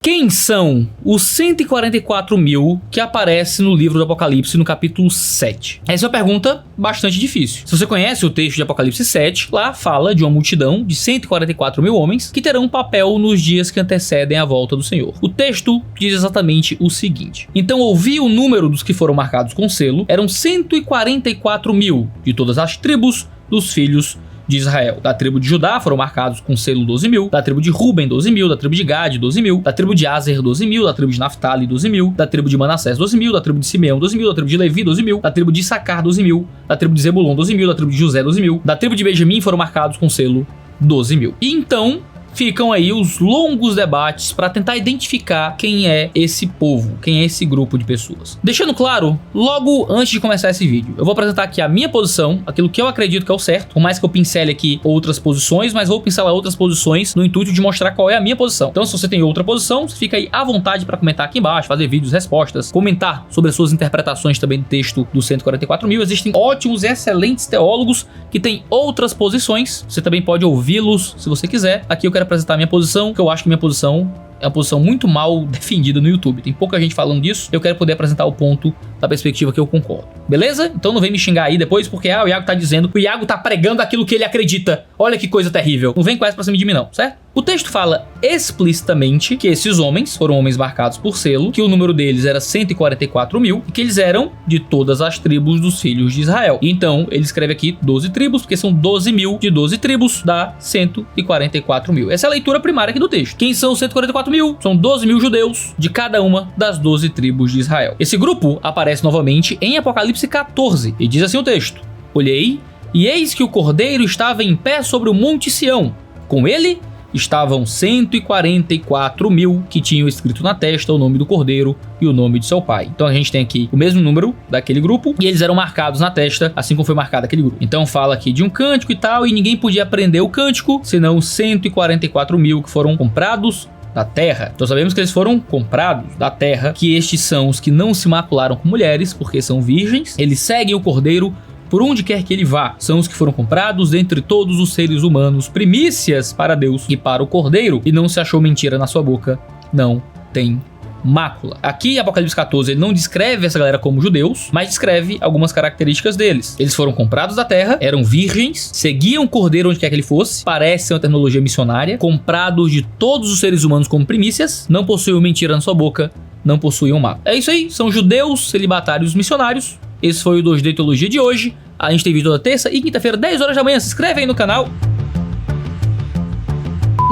Quem são os 144 mil que aparecem no livro do Apocalipse no capítulo 7? Essa é uma pergunta bastante difícil. Se você conhece o texto de Apocalipse 7, lá fala de uma multidão de 144 mil homens que terão um papel nos dias que antecedem a volta do Senhor. O texto diz exatamente o seguinte: então ouvi o número dos que foram marcados com selo, eram 144 mil de todas as tribos dos filhos de Israel. Da tribo de Judá foram marcados com selo 12 mil, da tribo de Ruben 12 mil, da tribo de Gade 12 mil, da tribo de Aser 12 mil, da tribo de Naftali 12 mil, da tribo de Manassés 12 mil, da tribo de Simeão 12 mil, da tribo de Levi 12 mil, da tribo de Issacar 12 mil, da tribo de Zebulon 12 mil, da tribo de José 12 mil, da tribo de Benjamim foram marcados com selo 12 mil. E então ficam aí os longos debates para tentar identificar quem é esse povo, quem é esse grupo de pessoas. Deixando claro, logo antes de começar esse vídeo, eu vou apresentar aqui a minha posição, aquilo que eu acredito que é o certo, por mais que eu pincele aqui outras posições, mas vou pincelar outras posições no intuito de mostrar qual é a minha posição. Então, se você tem outra posição, você fica aí à vontade para comentar aqui embaixo, fazer vídeos, respostas, comentar sobre as suas interpretações também do texto dos 144 mil. Existem ótimos e excelentes teólogos que têm outras posições, você também pode ouvi-los se você quiser. Aqui eu quero apresentar a minha posição, que eu acho que minha posição é uma posição muito mal defendida no YouTube. Tem pouca gente falando disso. Eu quero poder apresentar o ponto da perspectiva que eu concordo. Beleza? Então não vem me xingar aí depois, porque o Iago tá dizendo que o Iago tá pregando aquilo que ele acredita. Olha que coisa terrível. Não vem com essa pra cima de mim não, certo? O texto fala explicitamente que esses homens foram homens marcados por selo, que o número deles era 144 mil e que eles eram de todas as tribos dos filhos de Israel. E então ele escreve aqui 12 tribos, porque são 12 mil de 12 tribos, dá 144 mil. Essa é a leitura primária aqui do texto. Quem são os 144 mil? São 12 mil judeus de cada uma das 12 tribos de Israel. Esse grupo aparece novamente em Apocalipse 14 e diz assim o texto: olhei, e eis que o Cordeiro estava em pé sobre o monte Sião. Com ele estavam 144 mil que tinham escrito na testa o nome do Cordeiro e o nome de seu pai. Então a gente tem aqui o mesmo número daquele grupo e eles eram marcados na testa, assim como foi marcado aquele grupo. Então fala aqui de um cântico e tal, e ninguém podia aprender o cântico, senão 144 mil que foram comprados da terra. Então sabemos que eles foram comprados da terra, que estes são os que não se macularam com mulheres, porque são virgens. Eles seguem o Cordeiro por onde quer que ele vá. São os que foram comprados dentre todos os seres humanos, primícias para Deus e para o Cordeiro, e não se achou mentira na sua boca, não tem mácula. Aqui em Apocalipse 14 ele não descreve essa galera como judeus, mas descreve algumas características deles. Eles foram comprados da terra, eram virgens, seguiam o Cordeiro onde quer que ele fosse, parece ser uma terminologia missionária, comprados de todos os seres humanos como primícias, não possuíam mentira na sua boca, não possuíam mácula. É isso aí, são judeus celibatários missionários. Esse foi o 2D Teologia de hoje. A gente tem vídeo toda terça e quinta-feira, 10 horas da manhã. Se inscreve aí no canal.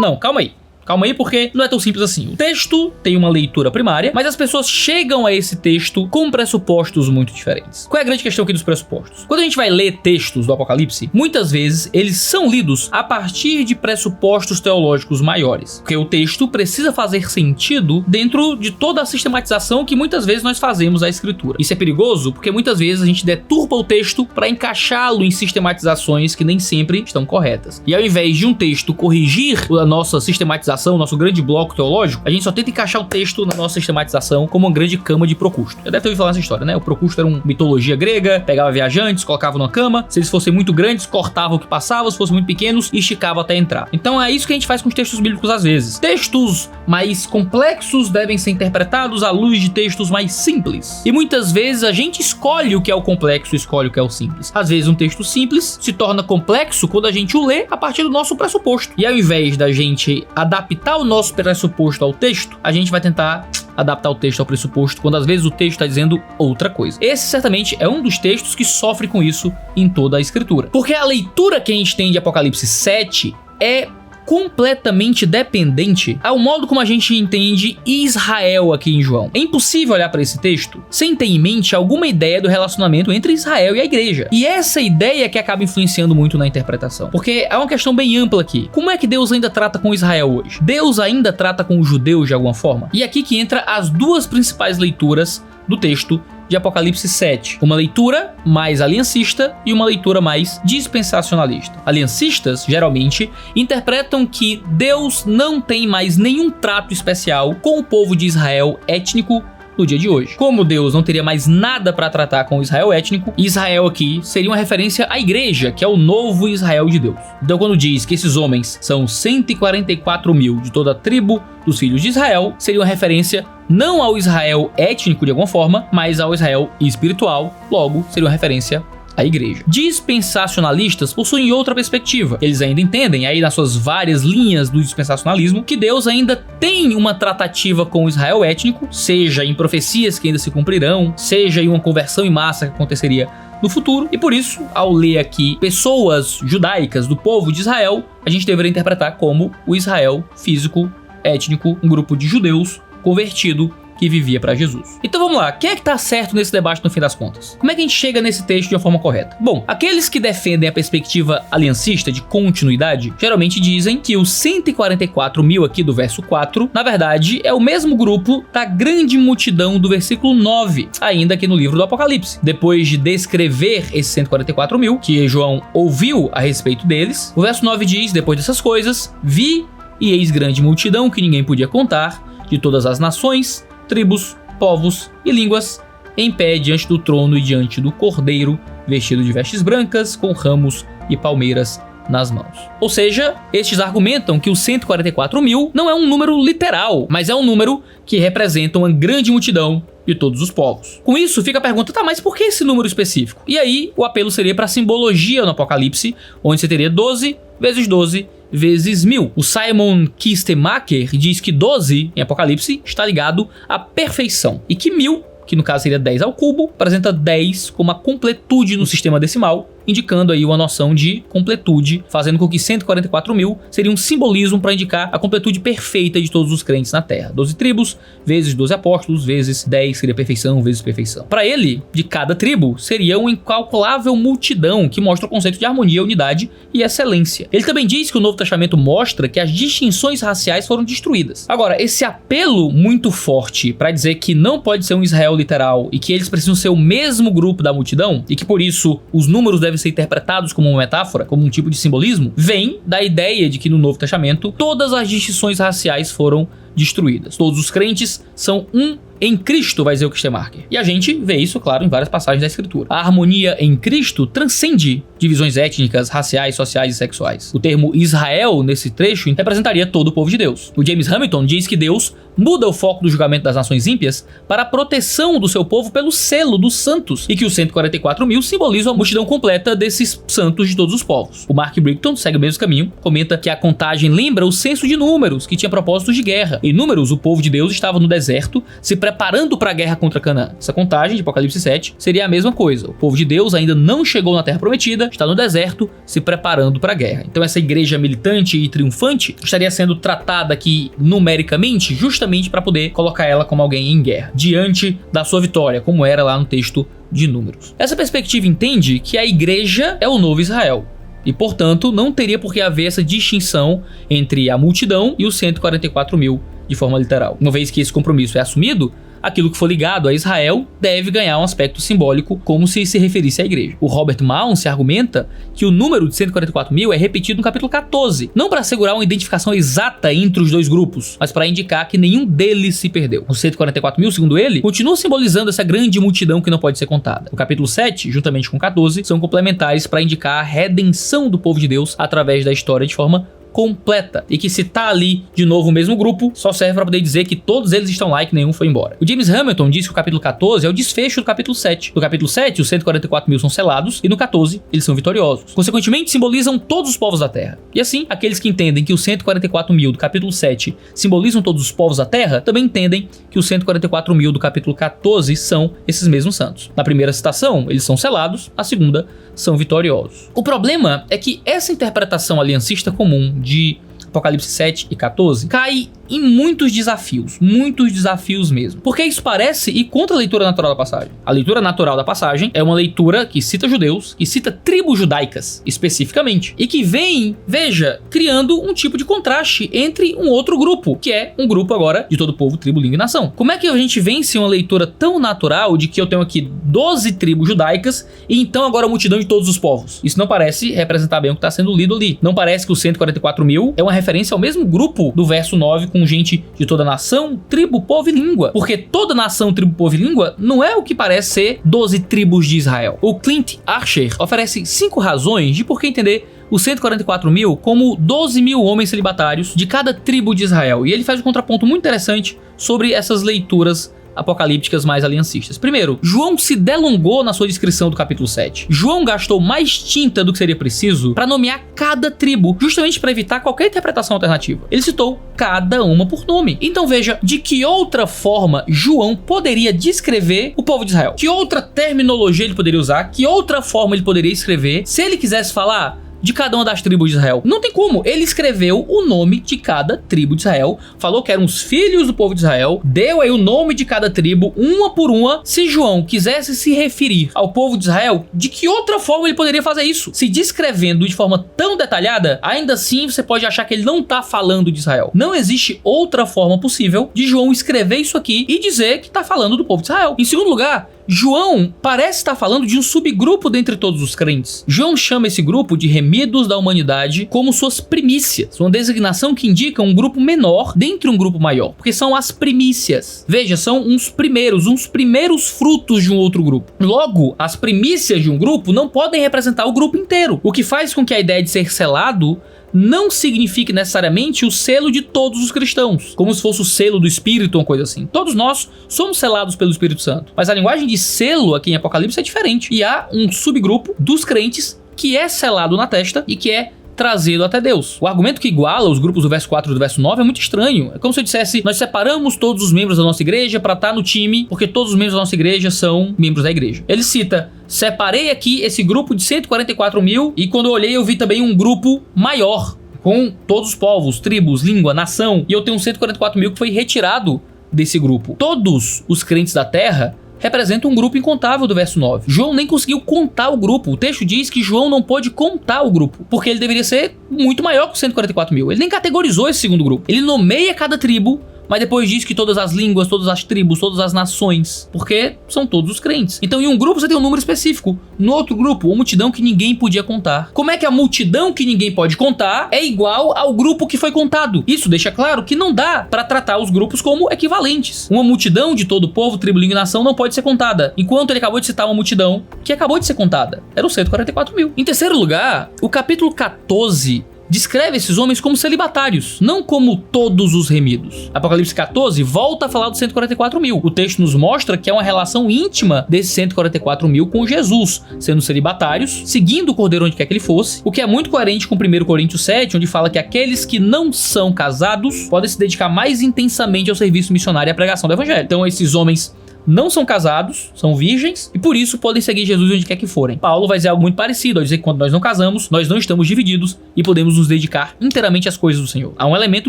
Não, calma aí. Calma aí, porque não é tão simples assim. O texto tem uma leitura primária, mas as pessoas chegam a esse texto com pressupostos muito diferentes. Qual é a grande questão aqui dos pressupostos? Quando a gente vai ler textos do Apocalipse, muitas vezes eles são lidos a partir de pressupostos teológicos maiores, porque o texto precisa fazer sentido dentro de toda a sistematização que muitas vezes nós fazemos da escritura. Isso é perigoso porque muitas vezes a gente deturpa o texto para encaixá-lo em sistematizações que nem sempre estão corretas. E ao invés de um texto corrigir a nossa sistematização, nosso grande bloco teológico, a gente só tenta encaixar o texto na nossa sistematização como uma grande cama de Procusto. Já deve ter ouvido falar essa história, né? O Procusto era uma mitologia grega, pegava viajantes, colocava numa cama, se eles fossem muito grandes, cortava o que passava, se fossem muito pequenos, esticava até entrar. Então é isso que a gente faz com os textos bíblicos às vezes. Textos mais complexos devem ser interpretados à luz de textos mais simples. E muitas vezes a gente escolhe o que é o complexo, escolhe o que é o simples. Às vezes um texto simples se torna complexo quando a gente o lê a partir do nosso pressuposto. E ao invés da gente adaptar o nosso pressuposto ao texto, a gente vai tentar adaptar o texto ao pressuposto, quando às vezes o texto está dizendo outra coisa. Esse certamente é um dos textos que sofre com isso em toda a escritura. Porque a leitura que a gente tem de Apocalipse 7 é completamente dependente ao modo como a gente entende Israel aqui em João. É impossível olhar para esse texto sem ter em mente alguma ideia do relacionamento entre Israel e a igreja. E essa ideia que acaba influenciando muito na interpretação. Porque é uma questão bem ampla aqui. Como é que Deus ainda trata com Israel hoje? Deus ainda trata com os judeus de alguma forma? E aqui que entra as duas principais leituras do texto de Apocalipse 7. Uma leitura mais aliancista e uma leitura mais dispensacionalista. Aliancistas, geralmente, interpretam que Deus não tem mais nenhum trato especial com o povo de Israel étnico no dia de hoje. Como Deus não teria mais nada para tratar com o Israel étnico, Israel aqui seria uma referência à igreja, que é o novo Israel de Deus. Então quando diz que esses homens são 144 mil de toda a tribo dos filhos de Israel, seria uma referência não ao Israel étnico de alguma forma, mas ao Israel espiritual, logo seria uma referência à igreja. Dispensacionalistas possuem outra perspectiva. Eles ainda entendem, aí nas suas várias linhas do dispensacionalismo, que Deus ainda tem uma tratativa com o Israel étnico, seja em profecias que ainda se cumprirão, seja em uma conversão em massa que aconteceria no futuro, e por isso, ao ler aqui pessoas judaicas do povo de Israel, a gente deveria interpretar como o Israel físico, étnico, um grupo de judeus convertido que vivia para Jesus. Então vamos lá, quem é que tá certo nesse debate no fim das contas? Como é que a gente chega nesse texto de uma forma correta? Bom, aqueles que defendem a perspectiva aliancista de continuidade, geralmente dizem que os 144 mil aqui do verso 4, na verdade, é o mesmo grupo da grande multidão do versículo 9, ainda aqui no livro do Apocalipse. Depois de descrever esses 144 mil, que João ouviu a respeito deles, o verso 9 diz, depois dessas coisas, vi e eis grande multidão que ninguém podia contar, de todas as nações, tribos, povos e línguas, em pé diante do trono e diante do Cordeiro, vestido de vestes brancas, com ramos e palmeiras nas mãos. Ou seja, estes argumentam que os 144 mil não é um número literal, mas é um número que representa uma grande multidão de todos os povos. Com isso, fica a pergunta, tá, mas por que esse número específico? E aí, o apelo seria para a simbologia no Apocalipse, onde você teria 12 vezes 12 vezes 1000. O Simon Kistemacher diz que 12 em Apocalipse está ligado à perfeição e que 1000, que no caso seria 10 ao cubo, apresenta 10 como a completude no sistema decimal, indicando aí uma noção de completude, fazendo com que 144 mil seria um simbolismo para indicar a completude perfeita de todos os crentes na Terra. 12 tribos, vezes 12 apóstolos, vezes 10 seria perfeição, vezes perfeição. Para ele, de cada tribo, seria uma incalculável multidão que mostra o conceito de harmonia, unidade e excelência. Ele também diz que o Novo Testamento mostra que as distinções raciais foram destruídas. Agora, esse apelo muito forte para dizer que não pode ser um Israel literal e que eles precisam ser o mesmo grupo da multidão e que por isso os números devem ser interpretados como uma metáfora, como um tipo de simbolismo, vem da ideia de que no Novo Testamento todas as distinções raciais foram destruídas. Todos os crentes são um em Cristo, vai dizer o Kistemacher. E a gente vê isso, claro, em várias passagens da Escritura. A harmonia em Cristo transcende divisões étnicas, raciais, sociais e sexuais. O termo Israel, nesse trecho, representaria todo o povo de Deus. O James Hamilton diz que Deus muda o foco do julgamento das nações ímpias para a proteção do seu povo pelo selo dos santos, e que os 144 mil simbolizam a multidão completa desses santos de todos os povos. O Mark Brighton segue o mesmo caminho, comenta que a contagem lembra o censo de Números, que tinha propósitos de guerra. Em Números, o povo de Deus estava no deserto, se preparando para a guerra contra Canaã. Essa contagem de Apocalipse 7 seria a mesma coisa. O povo de Deus ainda não chegou na Terra Prometida, está no deserto, se preparando para a guerra. Então essa igreja militante e triunfante estaria sendo tratada aqui numericamente, justamente para poder colocar ela como alguém em guerra, diante da sua vitória, como era lá no texto de Números. Essa perspectiva entende que a igreja é o novo Israel. E, portanto, não teria por que haver essa distinção entre a multidão e os 144 mil de forma literal. Uma vez que esse compromisso é assumido, aquilo que for ligado a Israel deve ganhar um aspecto simbólico, como se referisse à igreja. O Robert Mounce argumenta que o número de 144 mil é repetido no capítulo 14, não para assegurar uma identificação exata entre os dois grupos, mas para indicar que nenhum deles se perdeu. Os 144 mil, segundo ele, continuam simbolizando essa grande multidão que não pode ser contada. O capítulo 7, juntamente com o 14, são complementares para indicar a redenção do povo de Deus através da história de forma completa, e que se tá ali de novo o mesmo grupo, só serve para poder dizer que todos eles estão lá e que nenhum foi embora. O James Hamilton diz que o capítulo 14 é o desfecho do capítulo 7. No capítulo 7, os 144 mil são selados, e no 14, eles são vitoriosos. Consequentemente, simbolizam todos os povos da Terra. E assim, aqueles que entendem que os 144 mil do capítulo 7 simbolizam todos os povos da Terra, também entendem que os 144 mil do capítulo 14 são esses mesmos santos. Na primeira citação, eles são selados, na segunda, são vitoriosos. O problema é que essa interpretação aliancista comum de Apocalipse 7 e 14 cai em muitos desafios mesmo. Porque isso parece ir contra a leitura natural da passagem. A leitura natural da passagem é uma leitura que cita judeus, que cita tribos judaicas, especificamente, e que vem, veja, criando um tipo de contraste entre um outro grupo, que é um grupo agora de todo povo, tribo, língua e nação. Como é que a gente vence uma leitura tão natural de que eu tenho aqui 12 tribos judaicas e então agora a multidão de todos os povos? Isso não parece representar bem o que está sendo lido ali. Não parece que os 144 mil é uma referência ao mesmo grupo do verso 9 com gente de toda nação, tribo, povo e língua. Porque toda nação, tribo, povo e língua não é o que parece ser 12 tribos de Israel. O Clint Archer oferece 5 razões de por que entender os 144 mil como 12 mil homens celibatários de cada tribo de Israel. E ele faz um contraponto muito interessante sobre essas leituras apocalípticas mais aliancistas. Primeiro, João se delongou na sua descrição do capítulo 7. João gastou mais tinta do que seria preciso para nomear cada tribo, justamente para evitar qualquer interpretação alternativa. Ele citou cada uma por nome. Então veja, de que outra forma João poderia descrever o povo de Israel? Que outra terminologia ele poderia usar? Que outra forma ele poderia escrever se ele quisesse falar de cada uma das tribos de Israel? Não tem como. Ele escreveu o nome de cada tribo de Israel, falou que eram os filhos do povo de Israel, deu aí o nome de cada tribo, uma por uma. Se João quisesse se referir ao povo de Israel, de que outra forma ele poderia fazer isso? Se descrevendo de forma tão detalhada, ainda assim você pode achar que ele não está falando de Israel. Não existe outra forma possível de João escrever isso aqui e dizer que está falando do povo de Israel. Em segundo lugar, João parece estar falando de um subgrupo dentre todos os crentes. João chama esse grupo de remidos da humanidade como suas primícias, uma designação que indica um grupo menor dentre um grupo maior, porque são as primícias. Veja, são uns primeiros frutos de um outro grupo. Logo, as primícias de um grupo não podem representar o grupo inteiro, o que faz com que a ideia de ser selado não signifique necessariamente o selo de todos os cristãos, como se fosse o selo do Espírito ou uma coisa assim. Todos nós somos selados pelo Espírito Santo, mas a linguagem de selo aqui em Apocalipse é diferente. E há um subgrupo dos crentes que é selado na testa e que é trazido até Deus. O argumento que iguala os grupos do verso 4 e do verso 9 é muito estranho. É como se eu dissesse, nós separamos todos os membros da nossa igreja para estar no time, porque todos os membros da nossa igreja são membros da igreja. Ele cita, separei aqui esse grupo de 144 mil e quando eu olhei eu vi também um grupo maior, com todos os povos, tribos, língua, nação, e eu tenho 144 mil que foi retirado desse grupo. Todos os crentes da terra representa um grupo incontável do verso 9. João nem conseguiu contar o grupo. O texto diz que João não pôde contar o grupo, porque ele deveria ser muito maior que os 144 mil. Ele nem categorizou esse segundo grupo. Ele nomeia cada tribo, mas depois diz que todas as línguas, todas as tribos, todas as nações, porque são todos os crentes. Então em um grupo você tem um número específico, no outro grupo uma multidão que ninguém podia contar. Como é que a multidão que ninguém pode contar é igual ao grupo que foi contado? Isso deixa claro que não dá para tratar os grupos como equivalentes. Uma multidão de todo povo, tribo, língua e nação não pode ser contada, enquanto ele acabou de citar uma multidão que acabou de ser contada. Eram 144 mil. Em terceiro lugar, o capítulo 14 descreve esses homens como celibatários, não como todos os remidos. Apocalipse 14 volta a falar dos 144 mil. O texto nos mostra que é uma relação íntima desses 144 mil com Jesus, sendo celibatários, seguindo o Cordeiro onde quer que ele fosse, o que é muito coerente com 1 Coríntios 7, onde fala que aqueles que não são casados podem se dedicar mais intensamente ao serviço missionário e à pregação do evangelho. Então esses homens não são casados, são virgens, e por isso podem seguir Jesus onde quer que forem. Paulo vai dizer algo muito parecido, ao dizer que quando nós não casamos, nós não estamos divididos e podemos nos dedicar inteiramente às coisas do Senhor. Há um elemento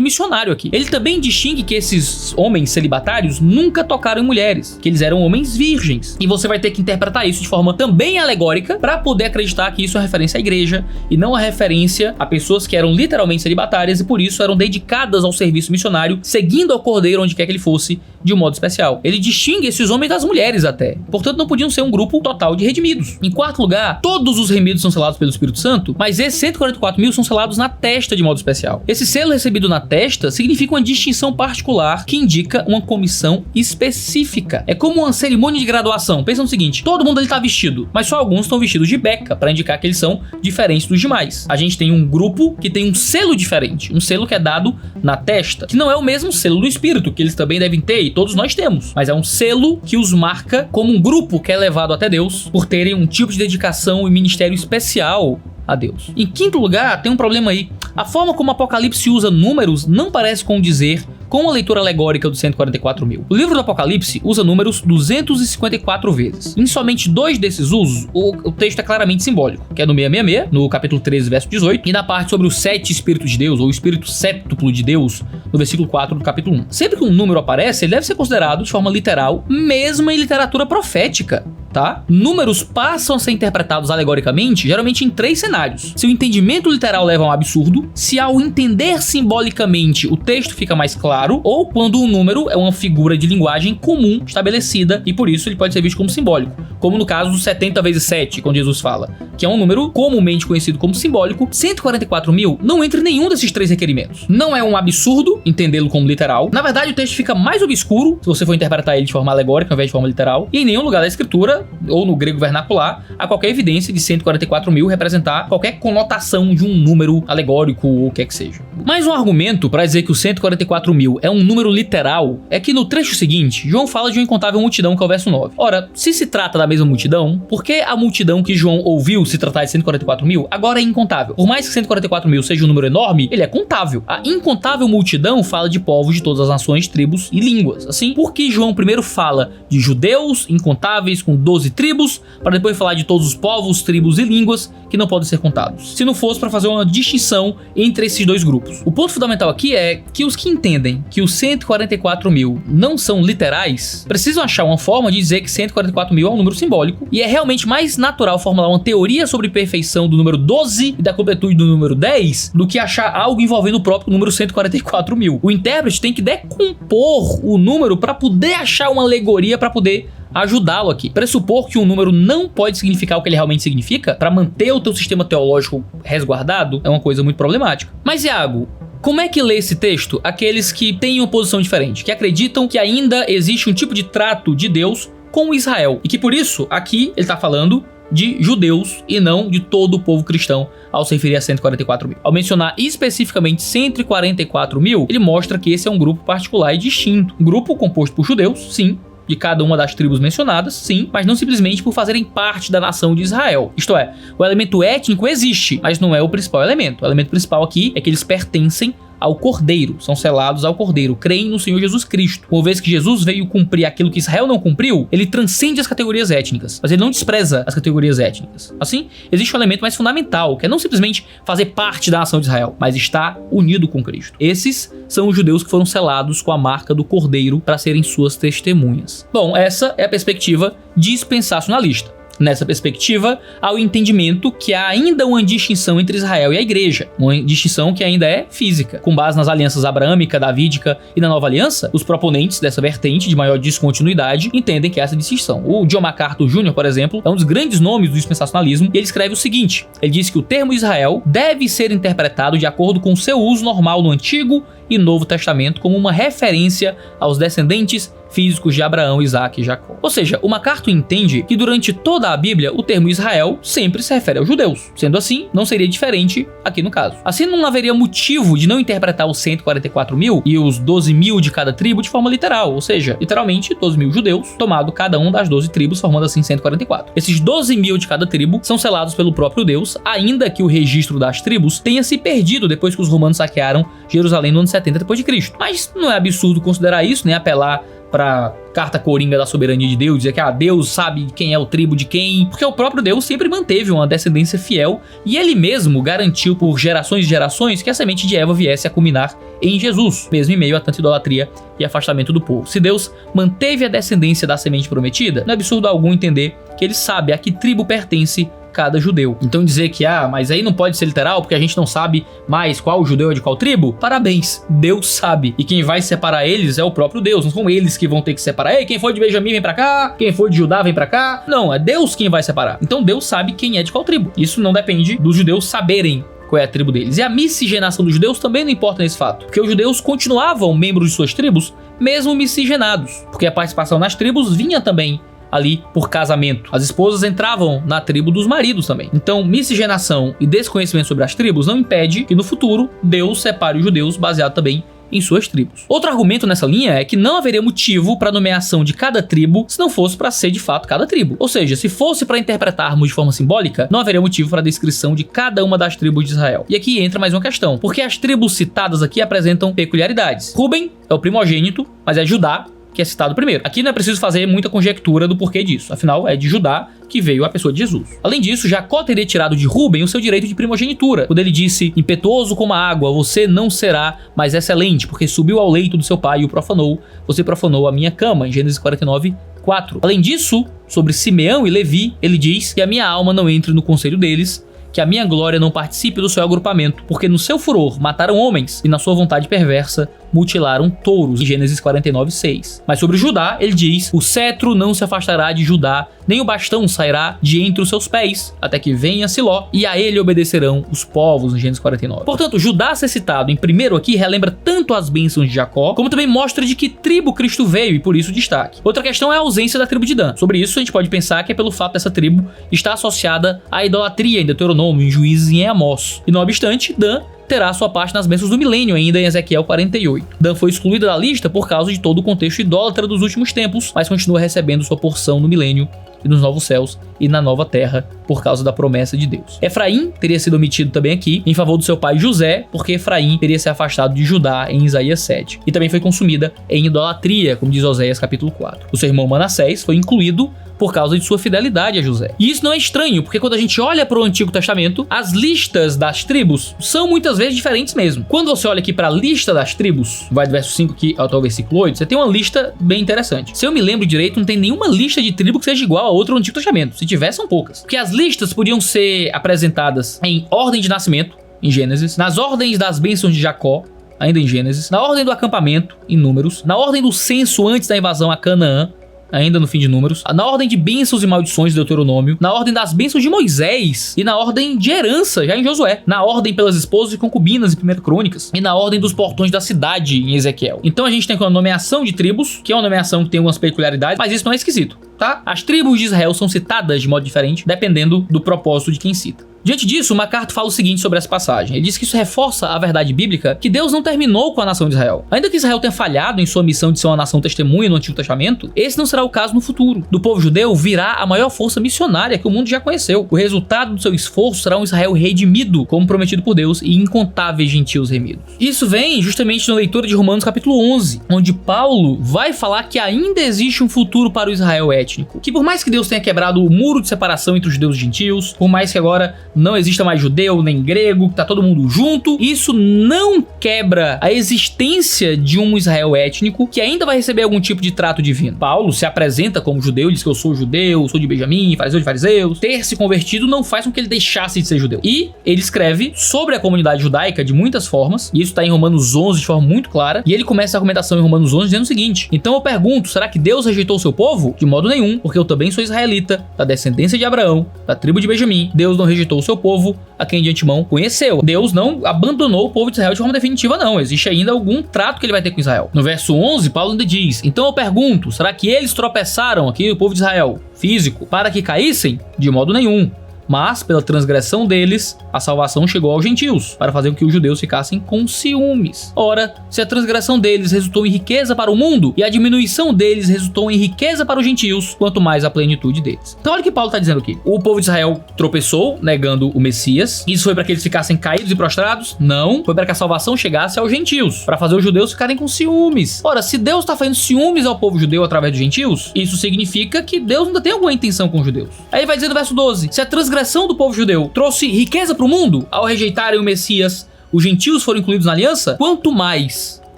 missionário aqui. Ele também distingue que esses homens celibatários nunca tocaram em mulheres, que eles eram homens virgens. E você vai ter que interpretar isso de forma também alegórica para poder acreditar que isso é referência à igreja e não a referência a pessoas que eram literalmente celibatárias e por isso eram dedicadas ao serviço missionário, seguindo ao Cordeiro onde quer que ele fosse, de um modo especial. Ele distingue esses homens das mulheres até. Portanto, não podiam ser um grupo total de redimidos. Em quarto lugar, todos os remidos são selados pelo Espírito Santo, mas esses 144 mil são selados na testa de modo especial. Esse selo recebido na testa significa uma distinção particular que indica uma comissão específica. É como uma cerimônia de graduação. Pensa no seguinte, todo mundo ali está vestido, mas só alguns estão vestidos de beca, para indicar que eles são diferentes dos demais. A gente tem um grupo que tem um selo diferente, um selo que é dado na testa, que não é o mesmo selo do Espírito, que eles também devem ter, e todos nós temos, mas é um selo que os marca como um grupo que é levado até Deus por terem um tipo de dedicação e ministério especial a Deus. Em quinto lugar, tem um problema aí. A forma como o Apocalipse usa números não parece condizer com a leitura alegórica dos 144 mil. O livro do Apocalipse usa números 254 vezes. Em somente 2 desses usos, o texto é claramente simbólico, que é no 666, no capítulo 13, verso 18, e na parte sobre os 7 Espíritos de Deus, ou o Espírito Séptuplo de Deus, no versículo 4 do capítulo 1. Sempre que um número aparece, ele deve ser considerado de forma literal, mesmo em literatura profética, tá? Números passam a ser interpretados alegoricamente, geralmente em 3 cenários. Se o entendimento literal leva a um absurdo, se ao entender simbolicamente o texto fica mais claro, ou quando um número é uma figura de linguagem comum estabelecida e por isso ele pode ser visto como simbólico. como no caso dos 70 vezes 7, quando Jesus fala, que é um número comumente conhecido como simbólico. 144 mil não entra em nenhum desses 3 requerimentos. Não é um absurdo entendê-lo como literal. Na verdade, o texto fica mais obscuro se você for interpretar ele de forma alegórica ao invés de forma literal, e em nenhum lugar da escritura, ou no grego vernacular, há qualquer evidência de 144 mil representar qualquer conotação de um número alegórico ou o que é que seja. Mais um argumento para dizer que o 144 mil é um número literal é que no trecho seguinte, João fala de uma incontável multidão, que é o verso 9. Ora, se se trata da mesma multidão, por que a multidão que João ouviu se tratar de 144 mil agora é incontável? Por mais que 144 mil seja um número enorme, ele é contável. A incontável multidão fala de povos de todas as nações, tribos e línguas. Assim, por que João primeiro fala de judeus incontáveis com 12 tribos, para depois falar de todos os povos, tribos e línguas que não podem ser contados? Se não fosse para fazer uma distinção entre esses dois grupos. O ponto fundamental aqui é que os que entendem que os 144 mil não são literais, precisam achar uma forma de dizer que 144 mil é um número simbólico, e é realmente mais natural formular uma teoria sobre perfeição do número 12 e da completude do número 10 do que achar algo envolvendo o próprio número 144 mil. O intérprete tem que decompor o número para poder achar uma alegoria para poder ajudá-lo aqui. Pressupor que um número não pode significar o que ele realmente significa para manter o teu sistema teológico resguardado é uma coisa muito problemática. Mas, Iago, como é que lê esse texto aqueles que têm uma posição diferente, que acreditam que ainda existe um tipo de trato de Deus com Israel, e que por isso aqui ele está falando de judeus e não de todo o povo cristão ao se referir a 144 mil. Ao mencionar especificamente 144 mil, ele mostra que esse é um grupo particular e distinto. Um grupo composto por judeus, sim, de cada uma das tribos mencionadas, sim, mas não simplesmente por fazerem parte da nação de Israel. Isto é, o elemento étnico existe, mas não é o principal elemento. O elemento principal aqui é que eles pertencem ao Cordeiro, são selados ao Cordeiro, creem no Senhor Jesus Cristo. Uma vez que Jesus veio cumprir aquilo que Israel não cumpriu, ele transcende as categorias étnicas, mas ele não despreza as categorias étnicas. Assim, existe um elemento mais fundamental, que é não simplesmente fazer parte da nação de Israel, mas estar unido com Cristo. Esses são os judeus que foram selados com a marca do Cordeiro para serem suas testemunhas. Bom, essa é a perspectiva dispensacionalista. Nessa perspectiva, há o entendimento que há ainda uma distinção entre Israel e a igreja, uma distinção que ainda é física. Com base nas alianças abraâmica, davídica e na nova aliança, os proponentes dessa vertente de maior descontinuidade entendem que há essa distinção. O John MacArthur Jr., por exemplo, é um dos grandes nomes do dispensacionalismo, e ele escreve o seguinte: ele diz que o termo Israel deve ser interpretado de acordo com o seu uso normal no Antigo e Novo Testamento como uma referência aos descendentes físicos de Abraão, Isaac e Jacó. Ou seja, o MacArthur entende que durante toda a Bíblia o termo Israel sempre se refere aos judeus. Sendo assim, não seria diferente aqui no caso. Assim, não haveria motivo de não interpretar os 144 mil e os 12 mil de cada tribo de forma literal, ou seja, literalmente 12 mil judeus, tomado cada um das 12 tribos, formando assim 144. Esses 12 mil de cada tribo são selados pelo próprio Deus, ainda que o registro das tribos tenha se perdido depois que os romanos saquearam Jerusalém no ano 70 d.C. Mas não é absurdo considerar isso, nem apelar para carta coringa da soberania de Deus, dizer que Deus sabe quem é o tribo de quem, porque o próprio Deus sempre manteve uma descendência fiel, e ele mesmo garantiu por gerações e gerações que a semente de Eva viesse a culminar em Jesus, mesmo em meio a tanta idolatria e afastamento do povo. Se Deus manteve a descendência da semente prometida, não é absurdo algum entender que ele sabe a que tribo pertence cada judeu. Então dizer que, mas aí não pode ser literal porque a gente não sabe mais qual judeu é de qual tribo, parabéns, Deus sabe. E quem vai separar eles é o próprio Deus, não são eles que vão ter que separar. Ei, quem foi de Benjamim vem pra cá, quem foi de Judá vem pra cá. Não, é Deus quem vai separar. Então Deus sabe quem é de qual tribo. Isso não depende dos judeus saberem qual é a tribo deles. E a miscigenação dos judeus também não importa nesse fato, porque os judeus continuavam membros de suas tribos, mesmo miscigenados, porque a participação nas tribos vinha também ali por casamento. As esposas entravam na tribo dos maridos também. Então, miscigenação e desconhecimento sobre as tribos não impede que no futuro Deus separe os judeus baseado também em suas tribos. Outro argumento nessa linha é que não haveria motivo para a nomeação de cada tribo se não fosse para ser de fato cada tribo. Ou seja, se fosse para interpretarmos de forma simbólica, não haveria motivo para a descrição de cada uma das tribos de Israel. E aqui entra mais uma questão, porque as tribos citadas aqui apresentam peculiaridades. Ruben é o primogênito, mas é Judá que é citado primeiro. Aqui não é preciso fazer muita conjectura do porquê disso, afinal é de Judá que veio a pessoa de Jesus. Além disso, Jacó teria tirado de Ruben o seu direito de primogenitura, quando ele disse: impetuoso como a água, você não será mais excelente, porque subiu ao leito do seu pai e o profanou, você profanou a minha cama, em Gênesis 49:4. Além disso, sobre Simeão e Levi, ele diz que a minha alma não entre no conselho deles, que a minha glória não participe do seu agrupamento, porque no seu furor mataram homens, e na sua vontade perversa mutilaram touros, em Gênesis 49:6. Mas sobre Judá, ele diz: o cetro não se afastará de Judá, nem o bastão sairá de entre os seus pés, até que venha Siló, e a ele obedecerão os povos, em Gênesis 49. Portanto, Judá ser citado em primeiro aqui relembra tanto as bênçãos de Jacó, como também mostra de que tribo Cristo veio, e por isso destaque. Outra questão é a ausência da tribo de Dan. Sobre isso, a gente pode pensar que é pelo fato dessa tribo estar associada à idolatria em Deuteronômio, em Juízes e em Amós. E não obstante, Dan terá sua parte nas bênçãos do milênio ainda em Ezequiel 48. Dan foi excluída da lista por causa de todo o contexto idólatra dos últimos tempos, mas continua recebendo sua porção no milênio e nos novos céus e na nova terra por causa da promessa de Deus. Efraim teria sido omitido também aqui em favor do seu pai José, porque Efraim teria se afastado de Judá em Isaías 7 e também foi consumida em idolatria, como diz Oséias capítulo 4. O seu irmão Manassés foi incluído por causa de sua fidelidade a José. E isso não é estranho, porque quando a gente olha para o Antigo Testamento, as listas das tribos são muitas vezes diferentes mesmo. Quando você olha aqui para a lista das tribos, vai do verso 5 aqui até o versículo 8, você tem uma lista bem interessante. Se eu me lembro direito, não tem nenhuma lista de tribo que seja igual a outra no Antigo Testamento. Se tiver, são poucas. Porque as listas podiam ser apresentadas em ordem de nascimento, em Gênesis, nas ordens das bênçãos de Jacó, ainda em Gênesis, na ordem do acampamento, em Números, na ordem do censo antes da invasão a Canaã, ainda no fim de Números, na ordem de bênçãos e maldições de Deuteronômio, na ordem das bênçãos de Moisés e na ordem de herança, já em Josué, na ordem pelas esposas e concubinas em 1 Crônicas e na ordem dos portões da cidade em Ezequiel. Então a gente tem aqui uma nomeação de tribos, que é uma nomeação que tem algumas peculiaridades, mas isso não é esquisito, tá? As tribos de Israel são citadas de modo diferente, dependendo do propósito de quem cita. Diante disso, MacArthur fala o seguinte sobre essa passagem. Ele diz que isso reforça a verdade bíblica que Deus não terminou com a nação de Israel. Ainda que Israel tenha falhado em sua missão de ser uma nação testemunha no Antigo Testamento, esse não será o caso no futuro. Do povo judeu virá a maior força missionária que o mundo já conheceu. O resultado do seu esforço será um Israel redimido, como prometido por Deus, e incontáveis gentios remidos. Isso vem justamente na leitura de Romanos capítulo 11, onde Paulo vai falar que ainda existe um futuro para o Israel étnico. Que por mais que Deus tenha quebrado o muro de separação entre os judeus e os gentios, por mais que agora não exista mais judeu nem grego, que tá todo mundo junto, isso não quebra a existência de um Israel étnico que ainda vai receber algum tipo de trato divino. Paulo se apresenta como judeu, diz que eu sou judeu, sou de Benjamim, fariseu de fariseus. Ter se convertido não faz com que ele deixasse de ser judeu. E ele escreve sobre a comunidade judaica de muitas formas, e isso tá em Romanos 11 de forma muito clara, e ele começa a argumentação em Romanos 11 dizendo o seguinte: então eu pergunto, será que Deus rejeitou o seu povo? De modo nenhum, porque eu também sou israelita, da descendência de Abraão, da tribo de Benjamim. Deus não rejeitou o seu povo, a quem de antemão conheceu. Deus não abandonou o povo de Israel de forma definitiva, não. Existe ainda algum trato que ele vai ter com Israel. No verso 11, Paulo ainda diz: então eu pergunto, será que eles tropeçaram aqui, o povo de Israel, físico, para que caíssem? De modo nenhum. Mas, pela transgressão deles, a salvação chegou aos gentios, para fazer com que os judeus ficassem com ciúmes. Ora, se a transgressão deles resultou em riqueza para o mundo, e a diminuição deles resultou em riqueza para os gentios, quanto mais a plenitude deles. Então olha o que Paulo está dizendo aqui. O povo de Israel tropeçou, negando o Messias. Isso foi para que eles ficassem caídos e prostrados? Não. Foi para que a salvação chegasse aos gentios, para fazer os judeus ficarem com ciúmes. Ora, se Deus está fazendo ciúmes ao povo judeu através dos gentios, isso significa que Deus ainda tem alguma intenção com os judeus. Aí ele vai dizer no verso 12, se a transgressão do povo judeu trouxe riqueza para o mundo, ao rejeitarem o Messias, os gentios foram incluídos na aliança, quanto mais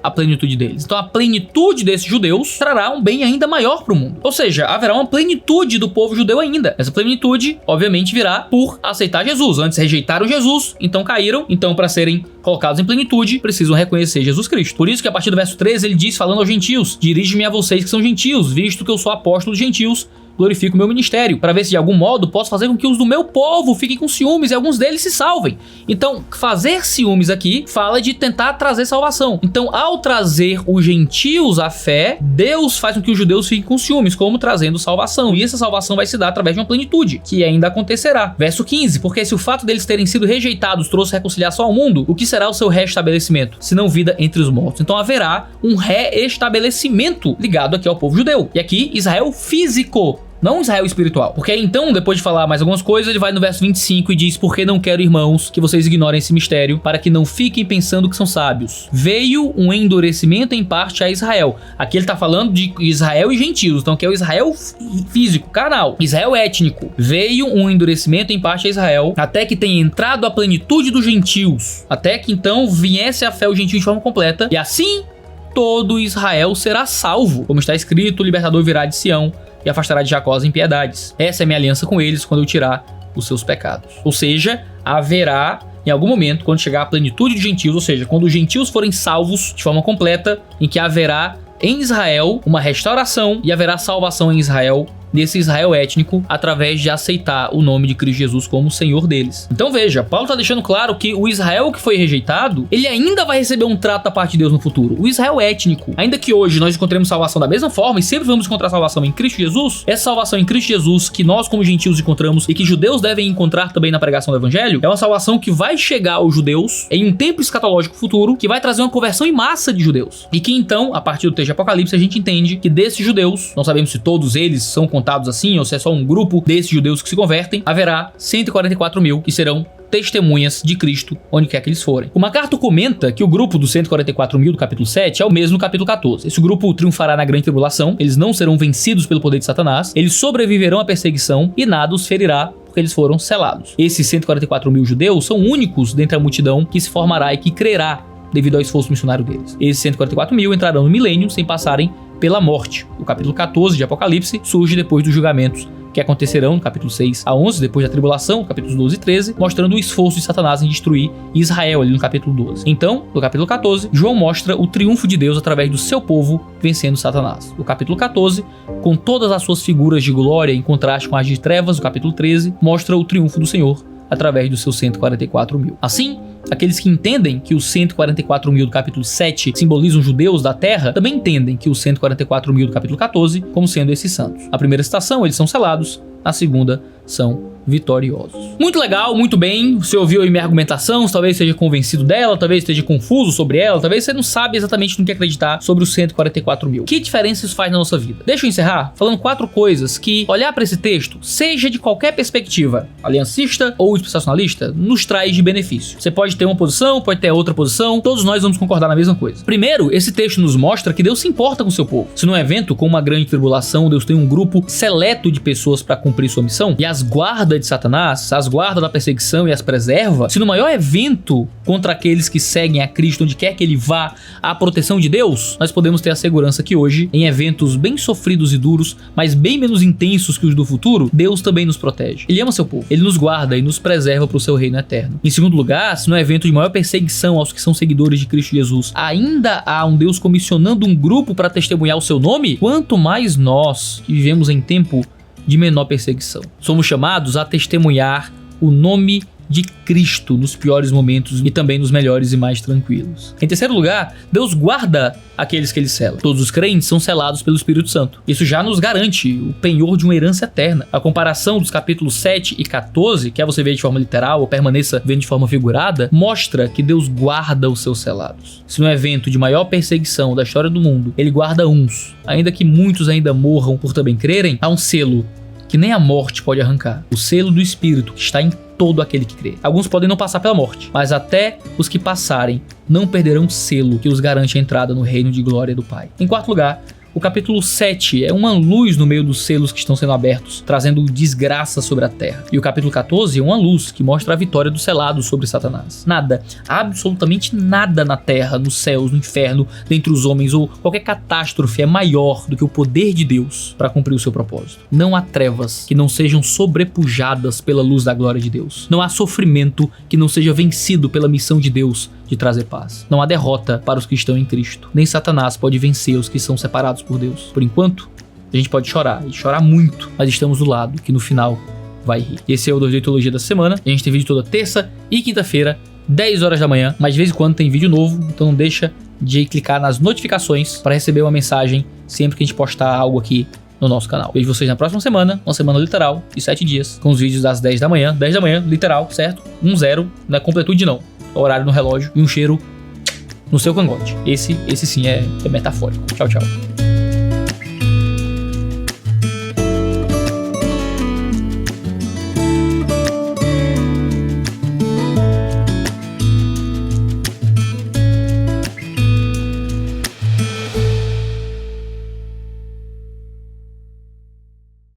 a plenitude deles. Então a plenitude desses judeus trará um bem ainda maior para o mundo. Ou seja, haverá uma plenitude do povo judeu ainda. Essa plenitude, obviamente, virá por aceitar Jesus. Antes rejeitaram Jesus, então caíram. Então, para serem colocados em plenitude, precisam reconhecer Jesus Cristo. Por isso que a partir do verso 13 ele diz, falando aos gentios: dirige-me a vocês que são gentios, visto que eu sou apóstolo dos gentios, glorifico o meu ministério, para ver se de algum modo posso fazer com que os do meu povo fiquem com ciúmes e alguns deles se salvem. Então, fazer ciúmes aqui fala de tentar trazer salvação. Então, ao trazer os gentios à fé, Deus faz com que os judeus fiquem com ciúmes, como trazendo salvação. E essa salvação vai se dar através de uma plenitude, que ainda acontecerá. Verso 15, porque se o fato deles terem sido rejeitados trouxe reconciliação ao mundo, o que será o seu restabelecimento, se não vida entre os mortos? Então haverá um reestabelecimento ligado aqui ao povo judeu. E aqui, Israel físico, não Israel espiritual. Porque então, depois de falar mais algumas coisas, ele vai no verso 25 e diz: porque não quero, irmãos, que vocês ignorem esse mistério, para que não fiquem pensando que são sábios. Veio um endurecimento em parte a Israel. Aqui ele tá falando de Israel e gentios, então que é o Israel físico, carnal, Israel étnico. Veio um endurecimento em parte a Israel, até que tenha entrado a plenitude dos gentios, até que então viesse a fé os gentios de forma completa, e assim todo Israel será salvo. Como está escrito, o libertador virá de Sião e afastará de Jacó as impiedades. Essa é minha aliança com eles quando eu tirar os seus pecados. Ou seja, haverá em algum momento, quando chegar a plenitude de gentios, ou seja, quando os gentios forem salvos de forma completa, em que haverá em Israel uma restauração e haverá salvação em Israel, nesse Israel étnico, através de aceitar o nome de Cristo Jesus como Senhor deles. Então veja, Paulo está deixando claro que o Israel que foi rejeitado, ele ainda vai receber um trato da parte de Deus no futuro. O Israel étnico, ainda que hoje nós encontremos salvação da mesma forma e sempre vamos encontrar salvação em Cristo Jesus, essa salvação em Cristo Jesus que nós como gentios encontramos e que judeus devem encontrar também na pregação do evangelho, é uma salvação que vai chegar aos judeus em um tempo escatológico futuro, que vai trazer uma conversão em massa de judeus. E que então, a partir do texto de Apocalipse, a gente entende que desses judeus, não sabemos se todos eles são contados assim, ou se é só um grupo desses judeus que se convertem, haverá 144 mil que serão testemunhas de Cristo onde quer que eles forem. O MacArthur comenta que o grupo dos 144 mil do capítulo 7 é o mesmo no capítulo 14. Esse grupo triunfará na grande tribulação, eles não serão vencidos pelo poder de Satanás, eles sobreviverão à perseguição e nada os ferirá, porque eles foram selados. Esses 144 mil judeus são únicos dentre a multidão que se formará e que crerá devido ao esforço missionário deles. Esses 144 mil entrarão no milênio sem passarem pela morte. O capítulo 14 de Apocalipse surge depois dos julgamentos que acontecerão no capítulo 6 a 11, depois da tribulação, capítulos 12 e 13, mostrando o esforço de Satanás em destruir Israel ali no capítulo 12. Então, no capítulo 14, João mostra o triunfo de Deus através do seu povo vencendo Satanás. No capítulo 14, com todas as suas figuras de glória em contraste com as de trevas, o capítulo 13 mostra o triunfo do Senhor através dos seus 144 mil. Assim, aqueles que entendem que os 144 mil do capítulo 7 simbolizam judeus da terra, também entendem que os 144 mil do capítulo 14 como sendo esses santos. Na primeira citação, eles são selados, na segunda, são vitoriosos. Muito legal, muito bem. Você ouviu aí minha argumentação, talvez esteja convencido dela, talvez esteja confuso sobre ela, talvez você não sabe exatamente no que acreditar sobre os 144 mil. Que diferença isso faz na nossa vida? Deixa eu encerrar falando 4 coisas que olhar para esse texto, seja de qualquer perspectiva, aliancista ou dispensacionalista, nos traz de benefício. Você pode ter uma posição, pode ter outra posição, todos nós vamos concordar na mesma coisa. Primeiro, esse texto nos mostra que Deus se importa com o seu povo. Se num evento com uma grande tribulação, Deus tem um grupo seleto de pessoas para cumprir sua missão e as guarda de Satanás, as guarda da perseguição e as preserva, se no maior evento contra aqueles que seguem a Cristo, onde quer que ele vá, há a proteção de Deus, nós podemos ter a segurança que hoje, em eventos bem sofridos e duros, mas bem menos intensos que os do futuro, Deus também nos protege. Ele ama seu povo, ele nos guarda e nos preserva para o seu reino eterno. Em segundo lugar, se no evento de maior perseguição aos que são seguidores de Cristo Jesus, ainda há um Deus comissionando um grupo para testemunhar o seu nome, quanto mais nós, que vivemos em tempo de menor perseguição, somos chamados a testemunhar o nome de Cristo nos piores momentos e também nos melhores e mais tranquilos. Em terceiro lugar, Deus guarda aqueles que ele sela. Todos os crentes são selados pelo Espírito Santo. Isso já nos garante o penhor de uma herança eterna. A comparação dos capítulos 7 e 14, quer você veja de forma literal ou permaneça vendo de forma figurada, mostra que Deus guarda os seus selados. Se no evento de maior perseguição da história do mundo, ele guarda uns, ainda que muitos ainda morram por também crerem, há um selo que nem a morte pode arrancar. O selo do Espírito que está em todo aquele que crê. Alguns podem não passar pela morte, mas até os que passarem não perderão o selo que os garante a entrada no reino de glória do Pai. Em quarto lugar, o capítulo 7 é uma luz no meio dos selos que estão sendo abertos, trazendo desgraça sobre a terra. E o capítulo 14 é uma luz que mostra a vitória do selado sobre Satanás. Nada, absolutamente nada na terra, nos céus, no inferno, dentre os homens ou qualquer catástrofe é maior do que o poder de Deus para cumprir o seu propósito. Não há trevas que não sejam sobrepujadas pela luz da glória de Deus. Não há sofrimento que não seja vencido pela missão de Deus de trazer paz. Não há derrota para os que estão em Cristo. Nem Satanás pode vencer os que são separados por Deus. Por enquanto, a gente pode chorar, e chorar muito, mas estamos do lado que no final vai rir. Esse é o 2 de Teologia da semana. A gente tem vídeo toda terça e quinta-feira, 10 horas da manhã, mas de vez em quando tem vídeo novo, então não deixa de clicar nas notificações para receber uma mensagem sempre que a gente postar algo aqui no nosso canal. Vejo vocês na próxima semana, uma semana literal de 7 dias, com os vídeos das 10 da manhã, literal, certo? 1-0, não é completude não. Horário no relógio e um cheiro no seu cangote. Esse sim é metafórico. Tchau, tchau.